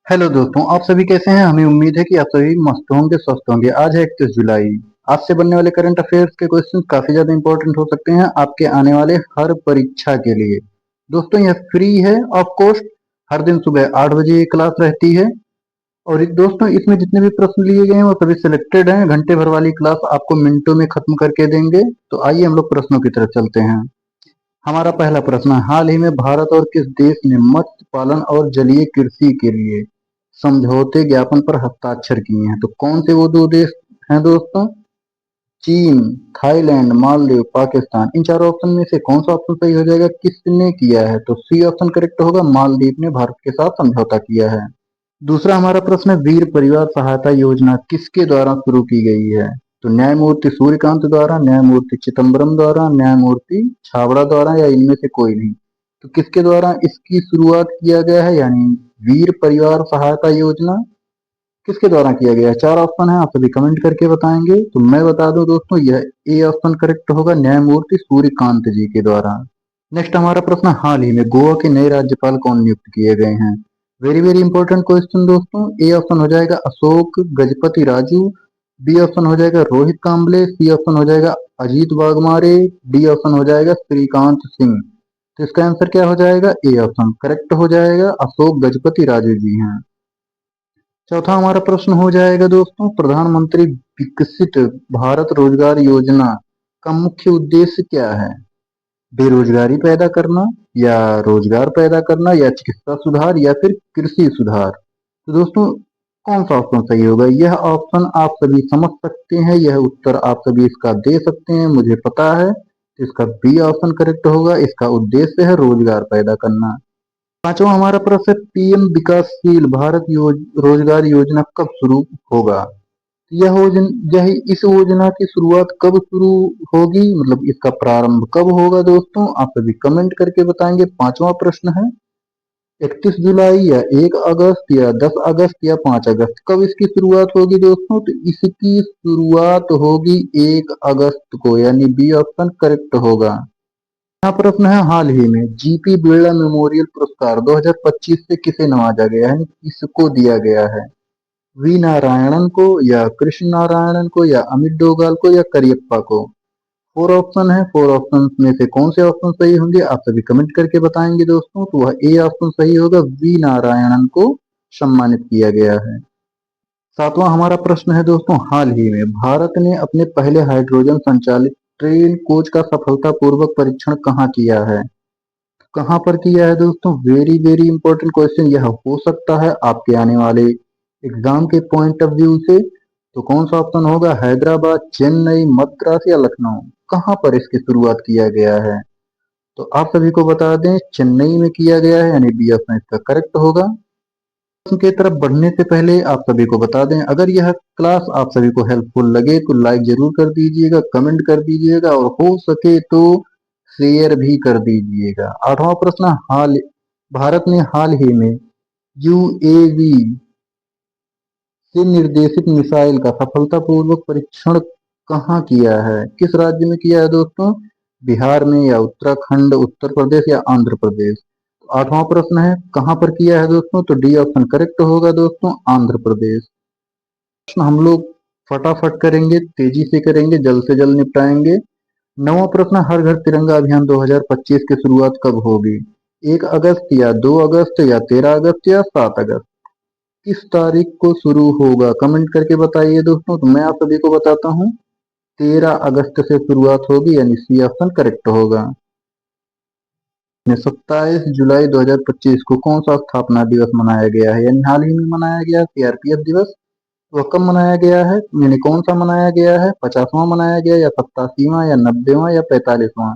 Hello दोस्तों, आप सभी कैसे हैं? हमें उम्मीद है कि आप सभी मस्त होंगे, स्वस्थ होंगे। आज है 31 जुलाई। आज से बनने वाले करंट अफेयर्स के क्वेश्चन काफी ज्यादा इंपॉर्टेंट हो सकते हैं आपके आने वाले हर परीक्षा के लिए। दोस्तों, यह फ्री है ऑफ कॉस्ट। हर दिन सुबह 8 बजे ये क्लास रहती है। और दोस्तों, इसमें जितने भी प्रश्न लिए गए हैं वो सभी सिलेक्टेड हैं। घंटे भर वाली क्लास आपको मिनटों में खत्म करके देंगे। तो आइए हम लोग प्रश्नों की तरफ चलते हैं। हमारा पहला प्रश्न है, हाल ही में भारत और किस देश ने मत्स्य पालन और जलीय कृषि के लिए समझौते ज्ञापन पर हस्ताक्षर किए हैं? तो कौन से वो दो देश हैं दोस्तों? चीन, थाईलैंड, मालदीव, पाकिस्तान। इन चारों ऑप्शन में से कौन सा ऑप्शन सही हो जाएगा? किसने किया है? तो सी ऑप्शन करेक्ट होगा। मालदीव ने भारत के साथ समझौता किया है। दूसरा हमारा प्रश्न है, वीर परिवार सहायता योजना किसके द्वारा शुरू की गई है? तो न्यायमूर्ति सूर्यकांत द्वारा, न्यायमूर्ति चिदम्बरम द्वारा, न्यायमूर्ति छाबड़ा द्वारा, या इनमें से कोई नहीं? तो किसके द्वारा इसकी शुरुआत किया गया है, यानी वीर परिवार सहायता योजना किसके द्वारा किया गया है? चार ऑप्शन है, आप सभी कमेंट करके बताएंगे। तो मैं बता दूं दोस्तों, यह ए ऑप्शन करेक्ट होगा, न्यायमूर्ति सूर्यकांत जी के द्वारा। नेक्स्ट हमारा प्रश्न, हाल ही में गोवा के नए राज्यपाल कौन नियुक्त किए गए हैं? वेरी वेरी इंपॉर्टेंट क्वेश्चन दोस्तों। ए ऑप्शन हो जाएगा अशोक गजपति राजू, बी ऑप्शन हो जाएगा रोहित काम्बले, सी ऑप्शन हो जाएगा अजीत वाघमारे, डी ऑप्शन हो जाएगा श्रीकांत सिंह। तो इसका आंसर क्या हो जाएगा? ए ऑप्शन करेक्ट हो जाएगा, अशोक गजपति राजू जी हैं। चौथा हमारा प्रश्न हो जाएगा दोस्तों, प्रधानमंत्री विकसित भारत रोजगार योजना का मुख्य उद्देश्य क्या है? बेरोजगारी पैदा करना, या रोजगार पैदा करना, या चिकित्सा सुधार, या फिर कृषि सुधार? तो दोस्तों, कौन सा ऑप्शन सही होगा? यह ऑप्शन आप सभी समझ सकते हैं, यह उत्तर आप सभी इसका दे सकते हैं, मुझे पता है। तो इसका बी ऑप्शन करेक्ट होगा। इसका उद्देश्य है रोजगार पैदा करना। पांचवा हमारा प्रश्न है, पीएम विकासशील भारत रोजगार योजना कब शुरू होगा? यह इस योजना की शुरुआत कब शुरू होगी, मतलब इसका प्रारंभ कब होगा? दोस्तों, आप सभी कमेंट करके बताएंगे। पांचवा प्रश्न है, 31 जुलाई, या 1 अगस्त, या 10 अगस्त, या 5 अगस्त, कब इसकी शुरुआत होगी दोस्तों? तो इसकी शुरुआत होगी 1 अगस्त को, यानी बी ऑप्शन करेक्ट होगा। यहाँ प्रश्न है, हाल ही में जीपी बिरला मेमोरियल पुरस्कार 2025 से किसे नवाजा गया है, किसको दिया गया है? वी नारायणन को, या कृष्ण नारायणन को, या अमित डोभाल को, या करियप्पा को? फोर ऑप्शन है, फोर ऑप्शन में से कौन से ऑप्शन सही होंगे? आप सभी कमेंट करके बताएंगे दोस्तों। तो वह ए ऑप्शन सही होगा, वी नारायणन को सम्मानित किया गया है। सातवां हमारा प्रश्न है दोस्तों, हाल ही में भारत ने अपने पहले हाइड्रोजन संचालित ट्रेन कोच का सफलतापूर्वक परीक्षण कहाँ किया है? कहाँ पर किया है दोस्तों? वेरी वेरी इंपॉर्टेंट क्वेश्चन यह हो सकता है आपके आने वाले एग्जाम के पॉइंट ऑफ व्यू से। तो कौन सा ऑप्शन होगा? हैदराबाद, चेन्नई, मद्रास, या लखनऊ? कहाँ पर इसकी शुरुआत किया गया है? तो आप सभी को बता दें, चेन्नई में किया गया है, यानी बी ऑप्शन इसका करेक्ट होगा। प्रश्न की तरफ बढ़ने से पहले आप सभी को बता दें, अगर यह क्लास आप सभी को हेल्पफुल लगे तो लाइक जरूर कर दीजिएगा, कमेंट कर दीजिएगा, और हो सके तो शेयर भी कर दीजिएगा। आठवां प्रश्न, हाल भारत ने हाल ही में यूएवी से निर्देशित मिसाइल का सफलतापूर्वक परीक्षण कहाँ किया है? किस राज्य में किया है दोस्तों? बिहार में, या उत्तराखंड, उत्तर प्रदेश, या आंध्र प्रदेश? तो आठवां प्रश्न है, कहाँ पर किया है दोस्तों? तो डी ऑप्शन करेक्ट होगा दोस्तों, आंध्र प्रदेश। प्रश्न हम लोग फटाफट करेंगे, तेजी से करेंगे, जल्द से जल्द निपटाएंगे। नवा प्रश्न, हर घर तिरंगा अभियान 2025 की शुरुआत कब होगी? 1 अगस्त, या 2 अगस्त, या 13 अगस्त, या 7 अगस्त? किस तारीख को शुरू होगा? कमेंट करके बताइए दोस्तों। तो मैं आप सभी को बताता हूँ, 13 अगस्त से शुरुआत होगी, यानी सी ऑप्शन करेक्ट होगा। 27 जुलाई 2025 को कौन सा स्थापना दिवस मनाया गया है, यानी हाल ही में मनाया गया सीआरपीएफ दिवस? वह कब मनाया गया है, यानी कौन सा मनाया गया है? 50वां मनाया गया, या 87वां, या 90वां, या 45वां?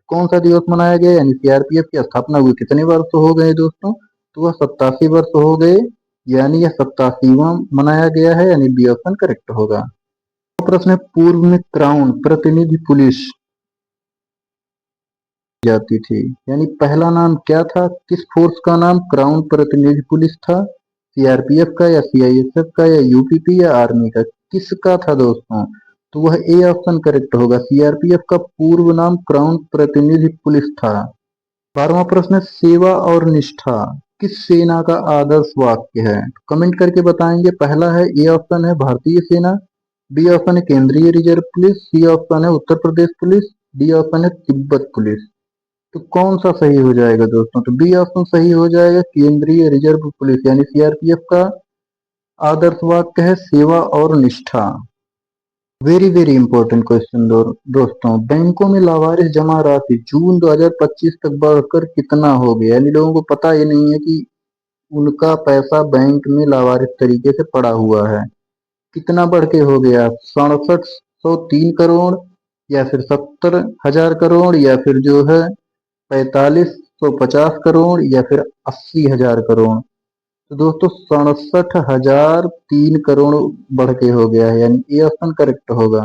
कौन सा दिवस मनाया गया, यानी सीआरपीएफ की स्थापना हुई कितने वर्ष हो गए दोस्तों? तो वह 87 वर्ष हो गए, यानी यह 87वां मनाया गया है, यानी बी ऑप्शन करेक्ट होगा। प्रश्न है, पूर्व में क्राउन प्रतिनिधि पुलिस जाती थी, यानी पहला नाम क्या था? किस फोर्स का नाम क्राउन प्रतिनिधि पुलिस था? सीआरपीएफ का, या सीआईएसएफ का, या यूपीपी, या आर्मी का? किसका था दोस्तों? तो वह ए ऑप्शन करेक्ट होगा, सीआरपीएफ का पूर्व नाम क्राउन प्रतिनिधि पुलिस था। 12वां प्रश्न है, सेवा और निष्ठा किस सेना का आदर्श वाक्य है? कमेंट करके बताएंगे। पहला है, ए ऑप्शन है भारतीय सेना, बी ऑप्शन है केंद्रीय रिजर्व पुलिस, सी ऑप्शन है Uttar Pradesh police, D option है तिब्बत पुलिस। तो कौन सा सही हो जाएगा दोस्तों? तो बी ऑप्शन सही हो जाएगा, केंद्रीय रिजर्व पुलिस यानी सीआरपीएफ का आदर्श वाक्य है सेवा और निष्ठा। वेरी वेरी इंपॉर्टेंट क्वेश्चन दोस्तों, बैंकों में लावारिस जमा राशि जून 2025 तक बढ़कर कितना हो गया? यानी लोगों को पता ही नहीं है कि उनका पैसा बैंक में लावारिस तरीके से पड़ा हुआ है। कितना बढ़ के हो गया? 6703 करोड़, या फिर 70,000 करोड़, या फिर जो है 4550 करोड़, या फिर 80,000 करोड़। तो दोस्तों 67,003 करोड़ बढ़ के हो गया है, यानी ये ऑप्शन करेक्ट होगा।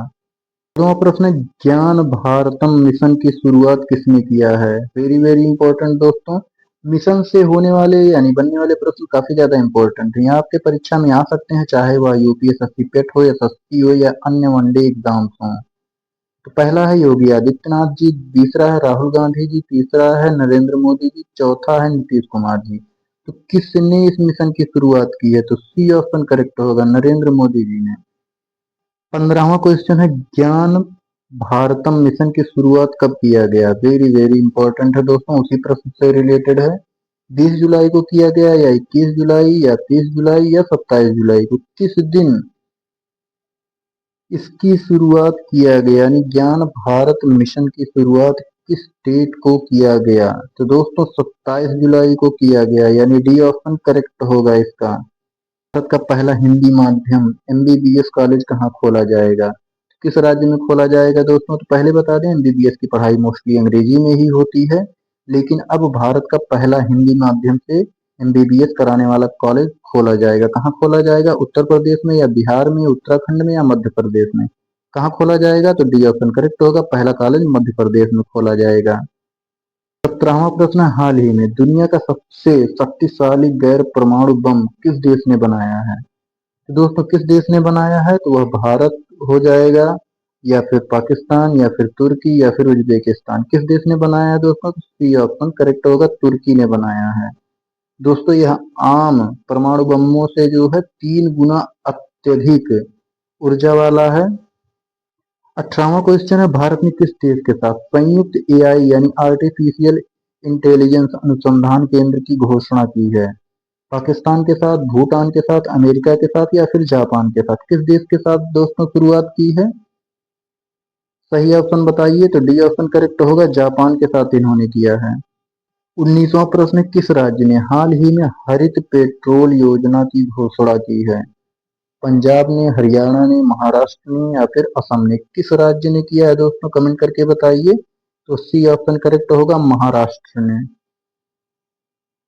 दो प्रश्न है, ज्ञान भारतम मिशन की शुरुआत किसने किया है? वेरी वेरी इंपॉर्टेंट दोस्तों, मिशन से होने वाले यानी बनने वाले प्रश्न काफी ज्यादा इंपॉर्टेंट है, यहाँ आपके परीक्षा में आ सकते हैं, चाहे वह यूपीएससी पेट हो, एसएससी हो, या अन्य वनडे एग्जाम्स हो। तो पहला है योगी आदित्यनाथ जी, दूसरा है राहुल गांधी जी, तीसरा है नरेंद्र मोदी जी, चौथा है नीतीश कुमार जी। तो किसने इस मिशन की शुरुआत की है? तो सी ऑप्शन करेक्ट होगा, नरेंद्र मोदी जी ने। 15वां क्वेश्चन है, ज्ञान भारतम मिशन की शुरुआत कब किया गया? वेरी वेरी इंपॉर्टेंट है दोस्तों, उसी प्रश्न से रिलेटेड है। 20 जुलाई को किया गया, या 21 जुलाई, या 30 जुलाई, या 27 जुलाई को? किस दिन इसकी शुरुआत किया गया, यानी ज्ञान भारत मिशन की शुरुआत किस डेट को किया गया? तो दोस्तों 27 जुलाई को किया गया, यानी डी ऑप्शन करेक्ट होगा इसका। भारत का पहला हिंदी माध्यम एमबीबीएस कॉलेज कहाँ खोला जाएगा? किस राज्य में खोला जाएगा दोस्तों? तो पहले बता दें, एमबीबीएस की पढ़ाई मोस्टली अंग्रेजी में ही होती है, लेकिन अब भारत का पहला हिंदी माध्यम से एमबीबीएस कराने वाला कॉलेज खोला जाएगा। कहाँ खोला जाएगा? उत्तर प्रदेश में, या बिहार में, उत्तराखंड में, या मध्य प्रदेश में? कहाँ खोला जाएगा? तो डी ऑप्शन करेक्ट होगा, पहला कॉलेज मध्य प्रदेश में खोला जाएगा। 17वां प्रश्न है, हाल ही में दुनिया का सबसे शक्तिशाली गैर परमाणु बम किस देश ने बनाया है? तो दोस्तों किस देश ने बनाया है? तो वह भारत हो जाएगा, या फिर पाकिस्तान, या फिर तुर्की, या फिर उज्बेकिस्तान। किस देश ने बनाया है दोस्तों? तो सी ऑप्शन करेक्ट होगा, तुर्की ने बनाया है। दोस्तों यह आम परमाणु बमों से जो है 3 गुना अत्यधिक ऊर्जा वाला है। 18वां क्वेश्चन है, भारत ने किस देश के साथ संयुक्त एआई यानी आर्टिफिशियल इंटेलिजेंस अनुसंधान केंद्र की घोषणा की है? पाकिस्तान के साथ, भूटान के साथ, अमेरिका के साथ, या फिर जापान के साथ? किस देश के साथ दोस्तों शुरुआत की है? सही ऑप्शन बताइए। तो डी ऑप्शन करेक्ट होगा, जापान के साथ इन्होंने किया है। 19वां प्रश्न, किस राज्य ने हाल ही में हरित पेट्रोल योजना की घोषणा की है? पंजाब ने, हरियाणा ने, महाराष्ट्र ने, या फिर असम ने? किस राज्य ने किया है दोस्तों? कमेंट करके बताइए। तो सी ऑप्शन करेक्ट होगा, महाराष्ट्र ने।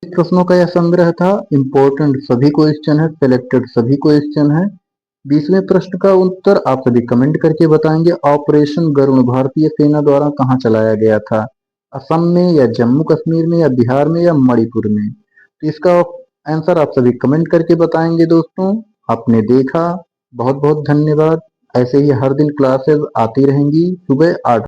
प्रश्नों का यह संग्रह था, इंपॉर्टेंट सभी क्वेश्चन है, सिलेक्टेड सभी क्वेश्चन है। 20वें प्रश्न का उत्तर आप सभी कमेंट करके बताएंगे। ऑपरेशन गरुण भारतीय सेना द्वारा कहाँ चलाया गया था? असम में, या जम्मू कश्मीर में, या बिहार में, या मणिपुर में? तो इसका आंसर आप सभी कमेंट करके बताएंगे दोस्तों। आपने देखा, बहुत बहुत धन्यवाद। ऐसे ही हर दिन क्लासेस आती रहेंगी सुबह 8